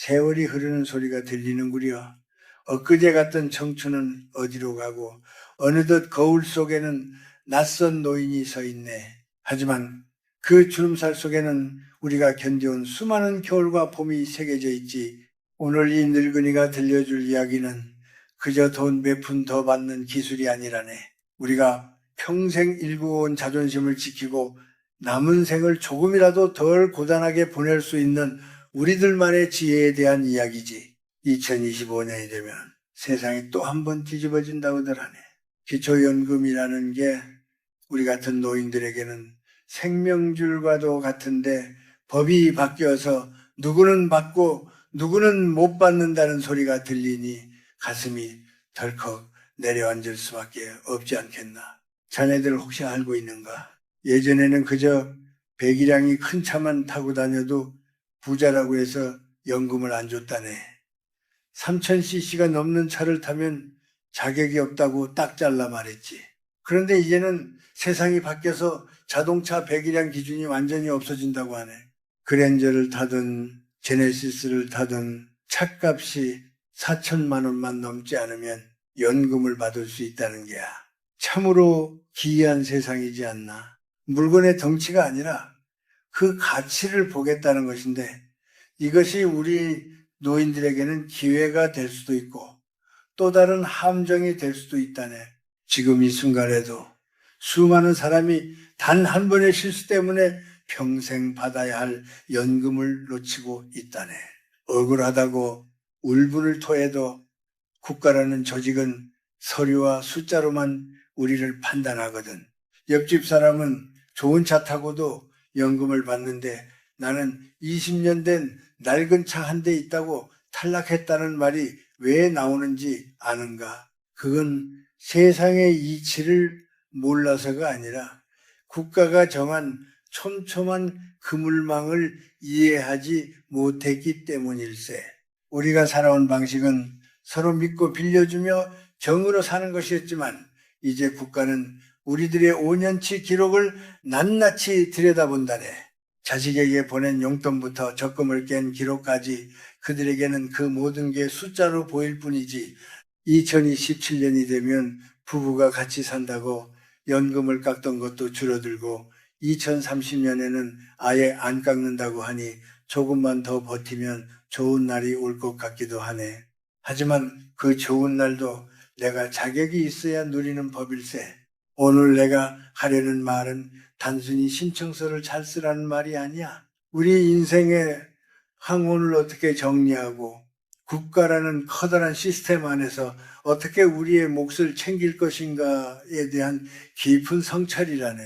세월이 흐르는 소리가 들리는구려. 엊그제 같던 청춘은 어디로 가고 어느덧 거울 속에는 낯선 노인이 서 있네. 하지만 그 주름살 속에는 우리가 견뎌온 수많은 겨울과 봄이 새겨져 있지. 오늘 이 늙은이가 들려줄 이야기는 그저 돈 몇 푼 더 받는 기술이 아니라네. 우리가 평생 일구어온 자존심을 지키고 남은 생을 조금이라도 덜 고단하게 보낼 수 있는 우리들만의 지혜에 대한 이야기지. 2025년이 되면 세상이 또 한 번 뒤집어진다고들 하네. 기초연금이라는 게 우리 같은 노인들에게는 생명줄과도 같은데 법이 바뀌어서 누구는 받고 누구는 못 받는다는 소리가 들리니 가슴이 덜컥 내려앉을 수밖에 없지 않겠나. 자네들 혹시 알고 있는가? 예전에는 그저 배기량이 큰 차만 타고 다녀도 부자라고 해서 연금을 안 줬다네. 3000cc가 넘는 차를 타면 자격이 없다고 딱 잘라 말했지. 그런데 이제는 세상이 바뀌어서 자동차 배기량 기준이 완전히 없어진다고 하네. 그랜저를 타든 제네시스를 타든 차값이 4천만 원만 넘지 않으면 연금을 받을 수 있다는 게야. 참으로 기이한 세상이지 않나. 물건의 덩치가 아니라 그 가치를 보겠다는 것인데 이것이 우리 노인들에게는 기회가 될 수도 있고 또 다른 함정이 될 수도 있다네. 지금 이 순간에도 수많은 사람이 단 한 번의 실수 때문에 평생 받아야 할 연금을 놓치고 있다네. 억울하다고 울분을 토해도 국가라는 조직은 서류와 숫자로만 우리를 판단하거든. 옆집 사람은 좋은 차 타고도 연금을 받는데 나는 20년 된 낡은 차 한 대 있다고 탈락했다는 말이 왜 나오는지 아는가? 그건 세상의 이치를 몰라서가 아니라 국가가 정한 촘촘한 그물망을 이해하지 못했기 때문일세. 우리가 살아온 방식은 서로 믿고 빌려주며 정으로 사는 것이었지만 이제 국가는 우리들의 5년치 기록을 낱낱이 들여다본다네. 자식에게 보낸 용돈부터 적금을 깬 기록까지 그들에게는 그 모든 게 숫자로 보일 뿐이지 2027년이 되면 부부가 같이 산다고 연금을 깎던 것도 줄어들고 2030년에는 아예 안 깎는다고 하니 조금만 더 버티면 좋은 날이 올 것 같기도 하네. 하지만 그 좋은 날도 내가 자격이 있어야 누리는 법일세. 오늘 내가 하려는 말은 단순히 신청서를 잘 쓰라는 말이 아니야. 우리 인생의 항원을 어떻게 정리하고 국가라는 커다란 시스템 안에서 어떻게 우리의 몫을 챙길 것인가에 대한 깊은 성찰이라네.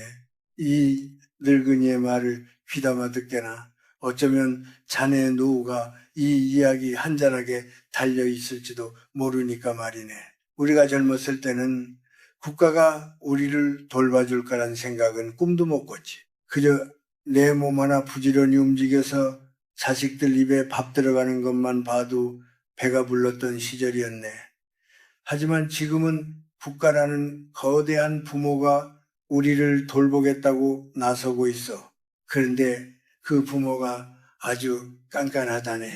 이 늙은이의 말을 귀담아 듣게나 어쩌면 자네의 노후가 이 이야기 한 자락에 달려 있을지도 모르니까 말이네. 우리가 젊었을 때는 국가가 우리를 돌봐줄 거란 생각은 꿈도 못 꿨지. 그저 내 몸 하나 부지런히 움직여서 자식들 입에 밥 들어가는 것만 봐도 배가 불렀던 시절이었네. 하지만 지금은 국가라는 거대한 부모가 우리를 돌보겠다고 나서고 있어. 그런데 그 부모가 아주 깐깐하다네.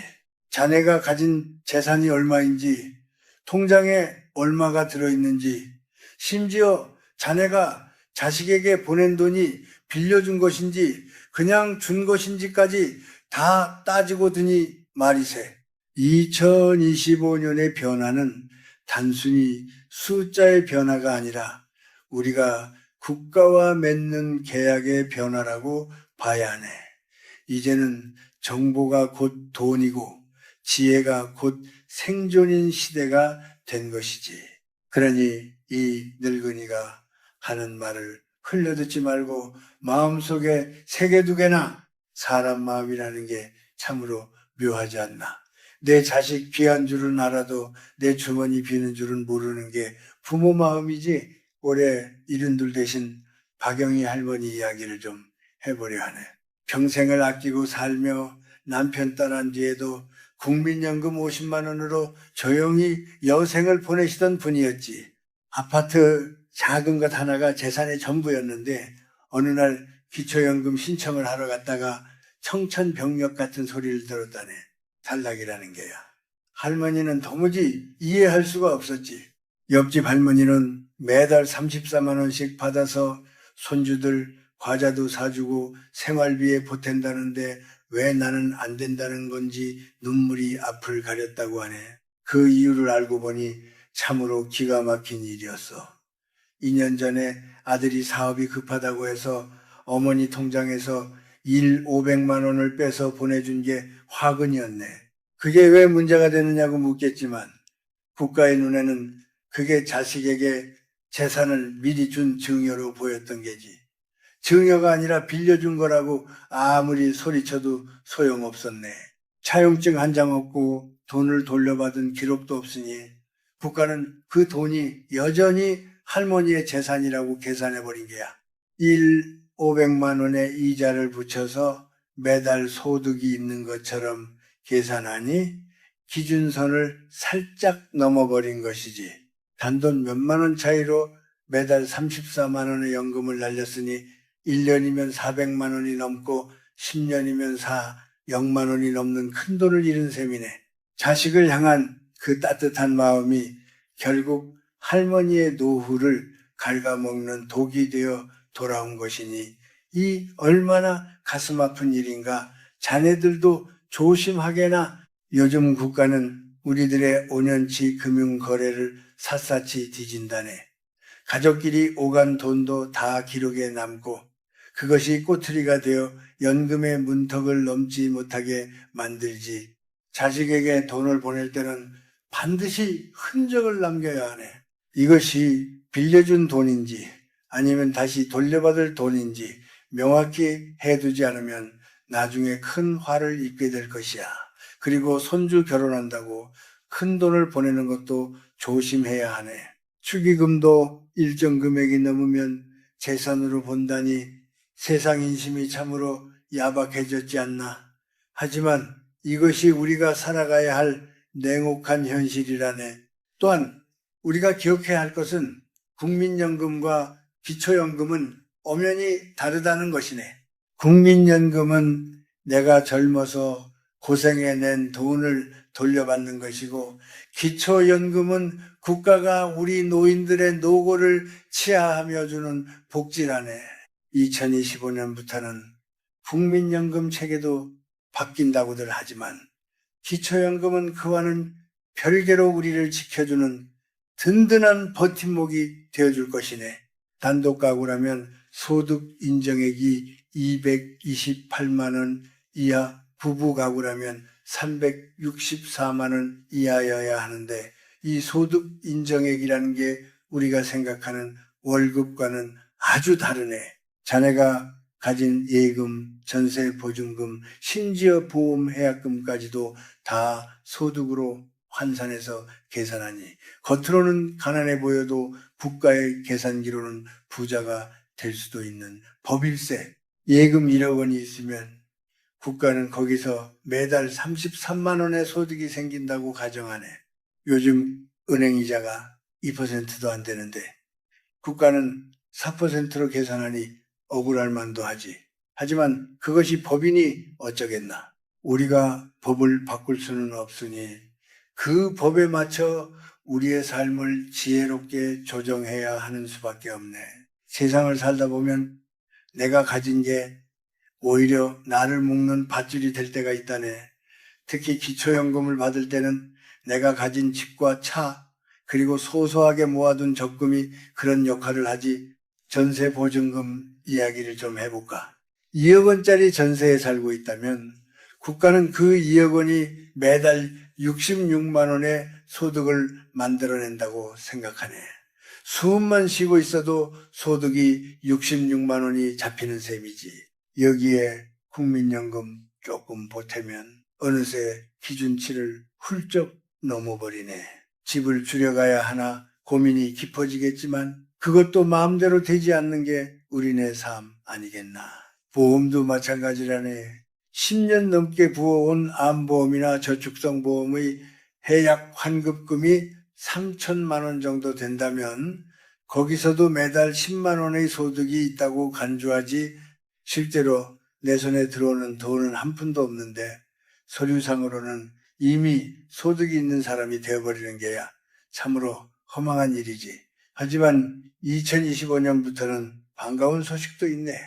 자네가 가진 재산이 얼마인지, 통장에 얼마가 들어있는지, 심지어 자네가 자식에게 보낸 돈이 빌려준 것인지 그냥 준 것인지까지 다 따지고 드니 말이세. 2025년의 변화는 단순히 숫자의 변화가 아니라 우리가 국가와 맺는 계약의 변화라고 봐야 하네. 이제는 정보가 곧 돈이고 지혜가 곧 생존인 시대가 된 것이지. 그러니 이 늙은이가 하는 말을 흘려듣지 말고 마음속에 새겨두게나. 사람 마음이라는 게 참으로 묘하지 않나. 내 자식 귀한 줄은 알아도 내 주머니 비는 줄은 모르는 게 부모 마음이지. 올해 72 대신 박영희 할머니 이야기를 좀 해보려 하네. 평생을 아끼고 살며 남편 떠난 뒤에도 국민연금 50만 원으로 조용히 여생을 보내시던 분이었지. 아파트 작은 것 하나가 재산의 전부였는데 어느 날 기초연금 신청을 하러 갔다가 청천벽력 같은 소리를 들었다네. 탈락이라는 게야. 할머니는 도무지 이해할 수가 없었지. 옆집 할머니는 매달 34만 원씩 받아서 손주들 과자도 사주고 생활비에 보탠다는데 왜 나는 안 된다는 건지 눈물이 앞을 가렸다고 하네. 그 이유를 알고 보니 참으로 기가 막힌 일이었어. 2년 전에 아들이 사업이 급하다고 해서 어머니 통장에서 500만 원을 빼서 보내준 게 화근이었네. 그게 왜 문제가 되느냐고 묻겠지만 국가의 눈에는 그게 자식에게 재산을 미리 준 증여로 보였던 게지. 증여가 아니라 빌려준 거라고 아무리 소리쳐도 소용없었네. 차용증 한 장 없고 돈을 돌려받은 기록도 없으니 국가는 그 돈이 여전히 할머니의 재산이라고 계산해버린 게야. 500만 원의 이자를 붙여서 매달 소득이 있는 것처럼 계산하니 기준선을 살짝 넘어버린 것이지. 단돈 몇만 원 차이로 매달 34만 원의 연금을 날렸으니 1년이면 400만 원이 넘고 10년이면 0만 원이 넘는 큰 돈을 잃은 셈이네. 자식을 향한 그 따뜻한 마음이 결국 할머니의 노후를 갉아먹는 독이 되어 돌아온 것이니 이 얼마나 가슴 아픈 일인가. 자네들도 조심하게나. 요즘 국가는 우리들의 5년치 금융거래를 샅샅이 뒤진다네. 가족끼리 오간 돈도 다 기록에 남고 그것이 꼬투리가 되어 연금의 문턱을 넘지 못하게 만들지. 자식에게 돈을 보낼 때는 반드시 흔적을 남겨야 하네. 이것이 빌려준 돈인지 아니면 다시 돌려받을 돈인지 명확히 해두지 않으면 나중에 큰 화를 입게 될 것이야. 그리고 손주 결혼한다고 큰 돈을 보내는 것도 조심해야 하네. 축의금도 일정 금액이 넘으면 재산으로 본다니 세상 인심이 참으로 야박해졌지 않나. 하지만 이것이 우리가 살아가야 할 냉혹한 현실이라네. 또한 우리가 기억해야 할 것은 국민연금과 기초연금은 엄연히 다르다는 것이네. 국민연금은 내가 젊어서 고생해낸 돈을 돌려받는 것이고 기초연금은 국가가 우리 노인들의 노고를 치하하며 주는 복지라네. 2025년부터는 국민연금 체계도 바뀐다고들 하지만 기초연금은 그와는 별개로 우리를 지켜주는 든든한 버팀목이 되어줄 것이네. 단독가구라면 소득 인정액이 228만 원 이하, 부부가구라면 364만 원 이하여야 하는데 이 소득 인정액이라는 게 우리가 생각하는 월급과는 아주 다르네. 자네가 가진 예금, 전세 보증금, 심지어 보험 해약금까지도 다 소득으로 환산해서 계산하니 겉으로는 가난해 보여도 국가의 계산기로는 부자가 될 수도 있는 법일세. 예금 1억 원이 있으면 국가는 거기서 매달 33만 원의 소득이 생긴다고 가정하네. 요즘 은행 이자가 2%도 안 되는데 국가는 4%로 계산하니 억울할 만도 하지. 하지만 그것이 법이니 어쩌겠나. 우리가 법을 바꿀 수는 없으니 그 법에 맞춰 우리의 삶을 지혜롭게 조정해야 하는 수밖에 없네. 세상을 살다 보면 내가 가진 게 오히려 나를 묶는 밧줄이 될 때가 있다네. 특히 기초연금을 받을 때는 내가 가진 집과 차, 그리고 소소하게 모아둔 적금이 그런 역할을 하지. 전세 보증금 이야기를 좀 해볼까? 2억 원짜리 전세에 살고 있다면 국가는 그 2억 원이 매달 66만 원의 소득을 만들어낸다고 생각하네. 숨만 쉬고 있어도 소득이 66만 원이 잡히는 셈이지. 여기에 국민연금 조금 보태면 어느새 기준치를 훌쩍 넘어버리네. 집을 줄여가야 하나 고민이 깊어지겠지만 그것도 마음대로 되지 않는 게 우리네 삶 아니겠나. 보험도 마찬가지라네. 10년 넘게 부어온 암보험이나 저축성보험의 해약 환급금이 3천만 원 정도 된다면 거기서도 매달 10만 원의 소득이 있다고 간주하지 실제로 내 손에 들어오는 돈은 한 푼도 없는데 서류상으로는 이미 소득이 있는 사람이 되어버리는 게야 참으로 허망한 일이지. 하지만 2025년부터는 반가운 소식도 있네.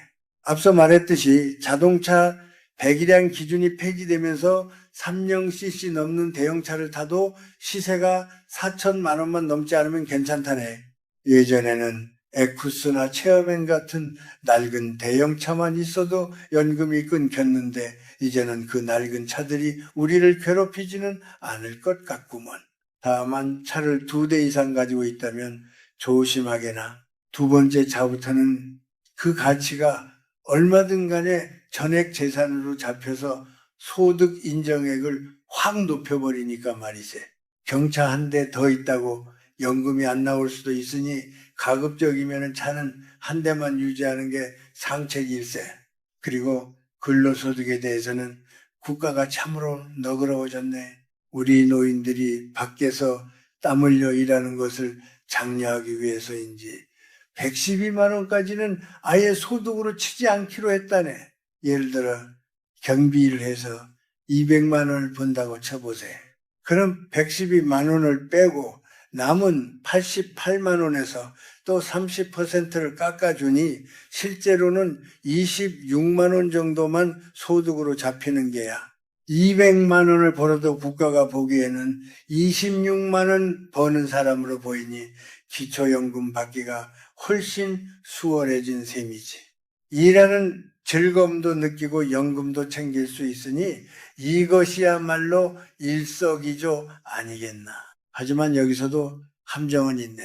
앞서 말했듯이 자동차 배기량 기준이 폐지되면서 3.0cc 넘는 대형차를 타도 시세가 4천만 원만 넘지 않으면 괜찮다네. 예전에는 에쿠스나 체어맨 같은 낡은 대형차만 있어도 연금이 끊겼는데 이제는 그 낡은 차들이 우리를 괴롭히지는 않을 것 같구먼. 다만 차를 2대 이상 가지고 있다면 조심하게나 두 번째 차부터는 그 가치가 얼마든 간에 전액 재산으로 잡혀서 소득 인정액을 확 높여버리니까 말이세. 경차 한 대 더 있다고 연금이 안 나올 수도 있으니 가급적이면 차는 한 대만 유지하는 게 상책일세. 그리고 근로소득에 대해서는 국가가 참으로 너그러워졌네. 우리 노인들이 밖에서 땀 흘려 일하는 것을 장려하기 위해서인지 112만 원까지는 아예 소득으로 치지 않기로 했다네. 예를 들어 경비를 해서 200만 원을 번다고 쳐보세요. 그럼 112만 원을 빼고 남은 88만 원에서 또 30%를 깎아주니 실제로는 26만 원 정도만 소득으로 잡히는 게야. 200만 원을 벌어도 국가가 보기에는 26만 원 버는 사람으로 보이니 기초연금 받기가 훨씬 수월해진 셈이지. 일하는 즐거움도 느끼고 연금도 챙길 수 있으니 이것이야말로 일석이조 아니겠나. 하지만 여기서도 함정은 있네.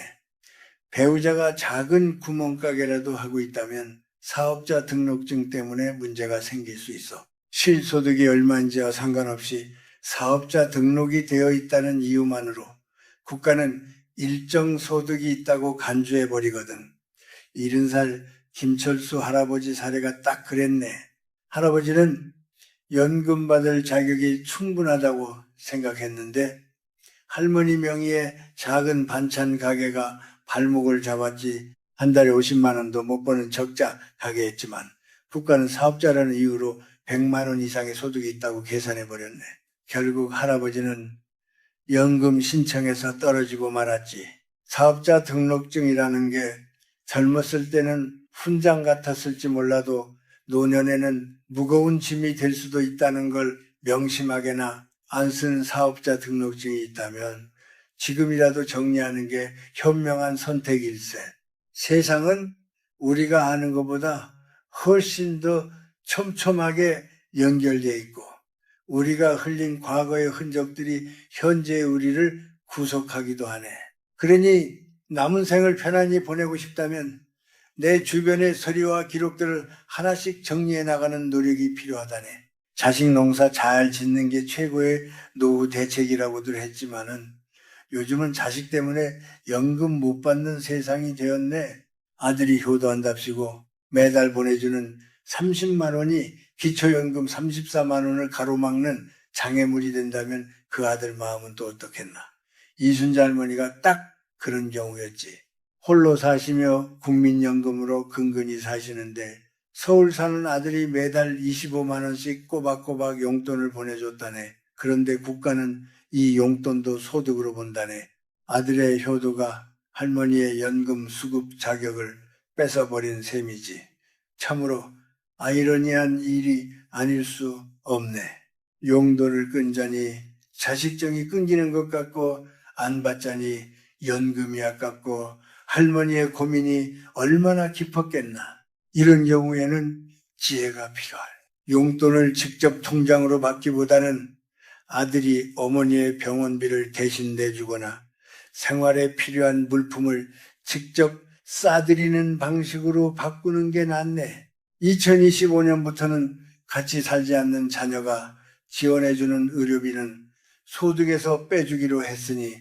배우자가 작은 구멍가게라도 하고 있다면 사업자 등록증 때문에 문제가 생길 수 있어. 실소득이 얼마인지와 상관없이 사업자 등록이 되어 있다는 이유만으로 국가는 일정 소득이 있다고 간주해버리거든. 70살 김철수 할아버지 사례가 딱 그랬네. 할아버지는 연금 받을 자격이 충분하다고 생각했는데 할머니 명의의 작은 반찬 가게가 발목을 잡았지 한 달에 50만 원도 못 버는 적자 가게였지만 국가는 사업자라는 이유로 100만 원 이상의 소득이 있다고 계산해버렸네. 결국 할아버지는 연금 신청에서 떨어지고 말았지. 사업자 등록증이라는 게 젊었을 때는 훈장 같았을지 몰라도 노년에는 무거운 짐이 될 수도 있다는 걸 명심하게나 안 쓴 사업자 등록증이 있다면 지금이라도 정리하는 게 현명한 선택일세. 세상은 우리가 아는 것보다 훨씬 더 촘촘하게 연결되어 있고 우리가 흘린 과거의 흔적들이 현재의 우리를 구속하기도 하네. 그러니 남은 생을 편안히 보내고 싶다면 내 주변의 서류와 기록들을 하나씩 정리해 나가는 노력이 필요하다네. 자식 농사 잘 짓는 게 최고의 노후 대책이라고들 했지만은 요즘은 자식 때문에 연금 못 받는 세상이 되었네. 아들이 효도한답시고 매달 보내주는 30만 원이 기초연금 34만 원을 가로막는 장애물이 된다면 그 아들 마음은 또 어떻겠나. 이순자 할머니가 딱 그런 경우였지. 홀로 사시며 국민연금으로 근근히 사시는데 서울 사는 아들이 매달 25만 원씩 꼬박꼬박 용돈을 보내줬다네. 그런데 국가는 이 용돈도 소득으로 본다네. 아들의 효도가 할머니의 연금 수급 자격을 뺏어버린 셈이지. 참으로 아이러니한 일이 아닐 수 없네. 용돈을 끊자니 자식정이 끊기는 것 같고 안 받자니 연금이 아깝고 할머니의 고민이 얼마나 깊었겠나. 이런 경우에는 지혜가 필요할. 용돈을 직접 통장으로 받기보다는 아들이 어머니의 병원비를 대신 내주거나 생활에 필요한 물품을 직접 싸드리는 방식으로 바꾸는 게 낫네. 2025년부터는 같이 살지 않는 자녀가 지원해주는 의료비는 소득에서 빼주기로 했으니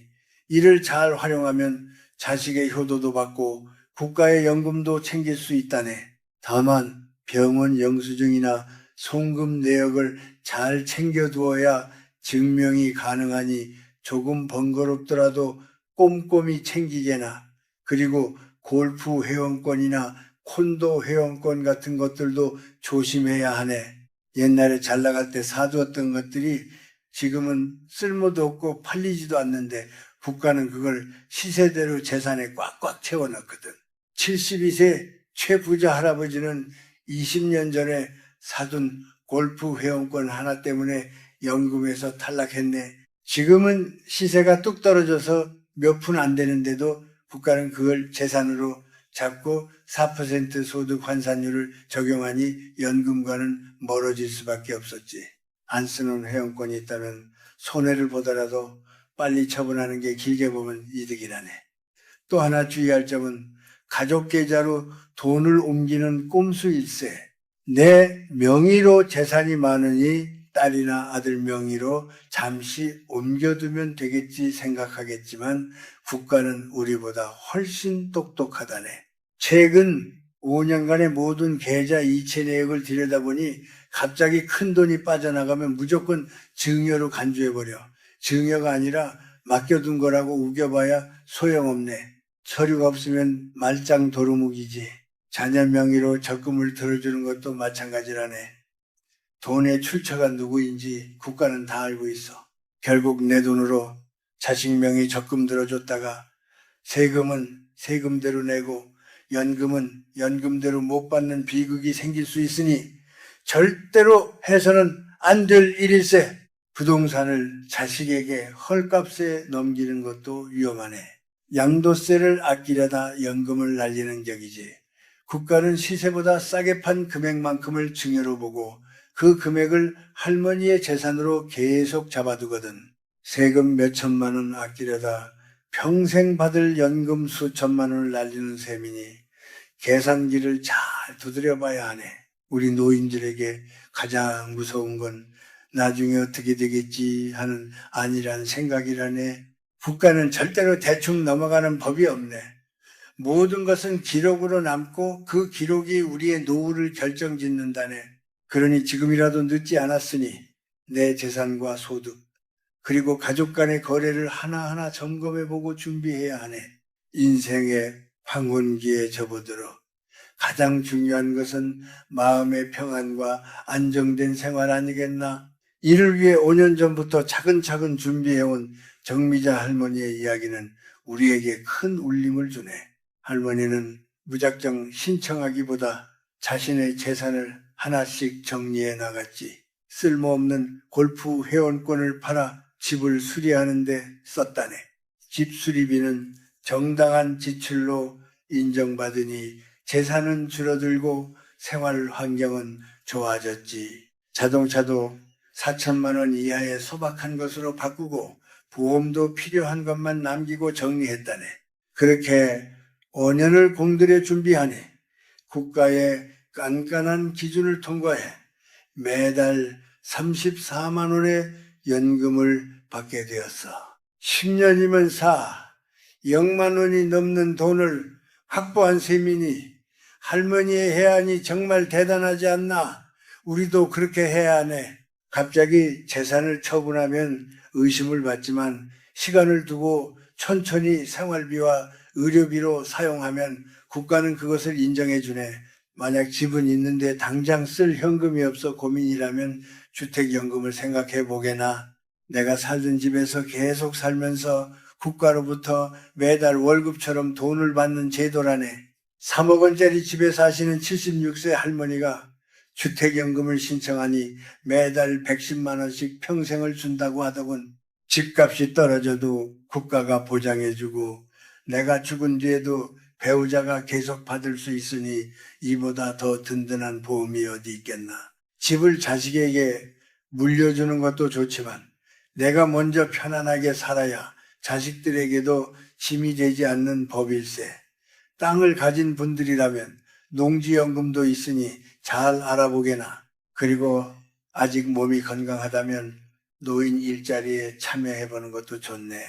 이를 잘 활용하면 자식의 효도도 받고 국가의 연금도 챙길 수 있다네. 다만 병원 영수증이나 송금 내역을 잘 챙겨두어야 증명이 가능하니 조금 번거롭더라도 꼼꼼히 챙기게나, 그리고 골프 회원권이나 콘도 회원권 같은 것들도 조심해야 하네. 옛날에 잘 나갈 때 사두었던 것들이 지금은 쓸모도 없고 팔리지도 않는데 국가는 그걸 시세대로 재산에 꽉꽉 채워넣거든. 72세 최부자 할아버지는 20년 전에 사둔 골프 회원권 하나 때문에 연금에서 탈락했네. 지금은 시세가 뚝 떨어져서 몇 푼 안 되는데도 국가는 그걸 재산으로 잡고 4% 소득 환산율을 적용하니 연금과는 멀어질 수밖에 없었지. 안 쓰는 회원권이 있다면 손해를 보더라도 빨리 처분하는 게 길게 보면 이득이라네. 또 하나 주의할 점은 가족 계좌로 돈을 옮기는 꼼수 일세. 내 명의로 재산이 많으니 딸이나 아들 명의로 잠시 옮겨두면 되겠지 생각하겠지만 국가는 우리보다 훨씬 똑똑하다네. 최근 5년간의 모든 계좌 이체 내역을 들여다보니 갑자기 큰 돈이 빠져나가면 무조건 증여로 간주해버려. 증여가 아니라 맡겨둔 거라고 우겨봐야 소용없네. 서류가 없으면 말짱 도루묵이지. 자녀 명의로 적금을 들어주는 것도 마찬가지라네. 돈의 출처가 누구인지 국가는 다 알고 있어. 결국 내 돈으로 자식 명의 적금 들어줬다가 세금은 세금대로 내고 연금은 연금대로 못 받는 비극이 생길 수 있으니 절대로 해서는 안 될 일일세. 부동산을 자식에게 헐값에 넘기는 것도 위험하네. 양도세를 아끼려다 연금을 날리는 격이지. 국가는 시세보다 싸게 판 금액만큼을 증여로 보고 그 금액을 할머니의 재산으로 계속 잡아두거든. 세금 몇 천만 원 아끼려다 평생 받을 연금 수천만 원을 날리는 셈이니 계산기를 잘 두드려봐야 하네. 우리 노인들에게 가장 무서운 건 나중에 어떻게 되겠지 하는 안일한 생각이라네. 국가는 절대로 대충 넘어가는 법이 없네. 모든 것은 기록으로 남고 그 기록이 우리의 노후를 결정짓는다네. 그러니 지금이라도 늦지 않았으니 내 재산과 소득 그리고 가족 간의 거래를 하나하나 점검해보고 준비해야 하네. 인생의 황혼기에 접어들어 가장 중요한 것은 마음의 평안과 안정된 생활 아니겠나? 이를 위해 5년 전부터 차근차근 준비해온 정미자 할머니의 이야기는 우리에게 큰 울림을 주네. 할머니는 무작정 신청하기보다 자신의 재산을 하나씩 정리해 나갔지. 쓸모없는 골프 회원권을 팔아 집을 수리하는 데 썼다네. 집 수리비는 정당한 지출로 인정받으니 재산은 줄어들고 생활 환경은 좋아졌지. 자동차도 4천만 원 이하의 소박한 것으로 바꾸고 보험도 필요한 것만 남기고 정리했다네. 그렇게 5년을 공들여 준비하니 국가의 깐깐한 기준을 통과해 매달 34만 원의 연금을 받게 되었어. 10년이면 0만 원이 넘는 돈을 확보한 셈이니 할머니의 해안이 정말 대단하지 않나? 우리도 그렇게 해야 하네. 갑자기 재산을 처분하면 의심을 받지만 시간을 두고 천천히 생활비와 의료비로 사용하면 국가는 그것을 인정해 주네. 만약 집은 있는데 당장 쓸 현금이 없어 고민이라면 주택연금을 생각해 보게나. 내가 살던 집에서 계속 살면서 국가로부터 매달 월급처럼 돈을 받는 제도라네. 3억 원짜리 집에 사시는 76세 할머니가 주택연금을 신청하니 매달 110만 원씩 평생을 준다고 하더군. 집값이 떨어져도 국가가 보장해주고 내가 죽은 뒤에도 배우자가 계속 받을 수 있으니 이보다 더 든든한 보험이 어디 있겠나. 집을 자식에게 물려주는 것도 좋지만 내가 먼저 편안하게 살아야 자식들에게도 짐이 되지 않는 법일세. 땅을 가진 분들이라면 농지연금도 있으니 잘 알아보게나. 그리고 아직 몸이 건강하다면 노인 일자리에 참여해보는 것도 좋네.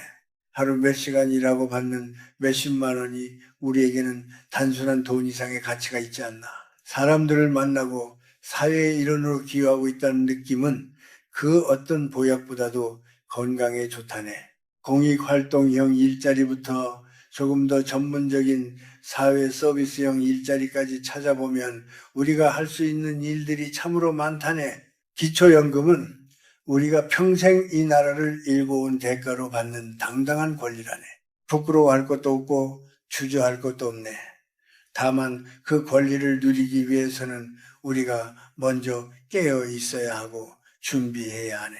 하루 몇 시간 일하고 받는 몇십만 원이 우리에게는 단순한 돈 이상의 가치가 있지 않나. 사람들을 만나고 사회의 일원으로 기여하고 있다는 느낌은 그 어떤 보약보다도 건강에 좋다네. 공익활동형 일자리부터 조금 더 전문적인 사회 서비스형 일자리까지 찾아보면 우리가 할 수 있는 일들이 참으로 많다네. 기초연금은 우리가 평생 이 나라를 일궈온 대가로 받는 당당한 권리라네. 부끄러워할 것도 없고 주저할 것도 없네. 다만 그 권리를 누리기 위해서는 우리가 먼저 깨어 있어야 하고 준비해야 하네.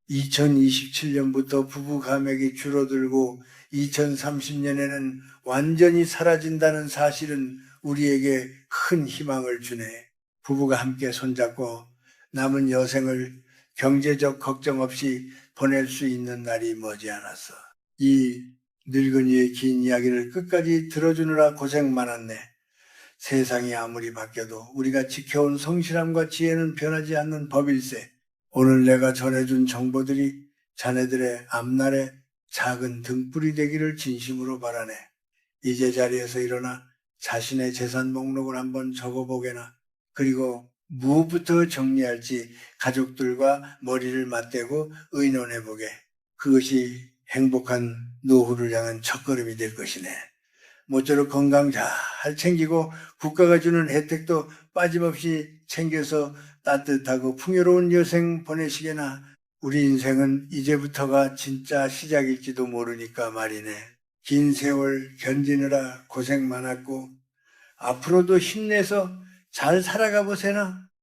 2027년부터 부부 감액이 줄어들고 2030년에는 완전히 사라진다는 사실은 우리에게 큰 희망을 주네. 부부가 함께 손잡고 남은 여생을 경제적 걱정 없이 보낼 수 있는 날이 머지않았어. 이 늙은이의 긴 이야기를 끝까지 들어주느라 고생 많았네. 세상이 아무리 바뀌어도 우리가 지켜온 성실함과 지혜는 변하지 않는 법일세. 오늘 내가 전해준 정보들이 자네들의 앞날에 작은 등불이 되기를 진심으로 바라네. 이제 자리에서 일어나 자신의 재산 목록을 한번 적어보게나. 그리고 무엇부터 정리할지 가족들과 머리를 맞대고 의논해보게. 그것이 행복한 노후를 향한 첫걸음이 될 것이네. 모쪼록 건강 잘 챙기고 국가가 주는 혜택도 빠짐없이 챙겨서 따뜻하고 풍요로운 여생 보내시게나. 우리 인생은 이제부터가 진짜 시작일지도 모르니까 말이네. 긴 세월 견디느라 고생 많았고 앞으로도 힘내서 잘 살아가 보세나.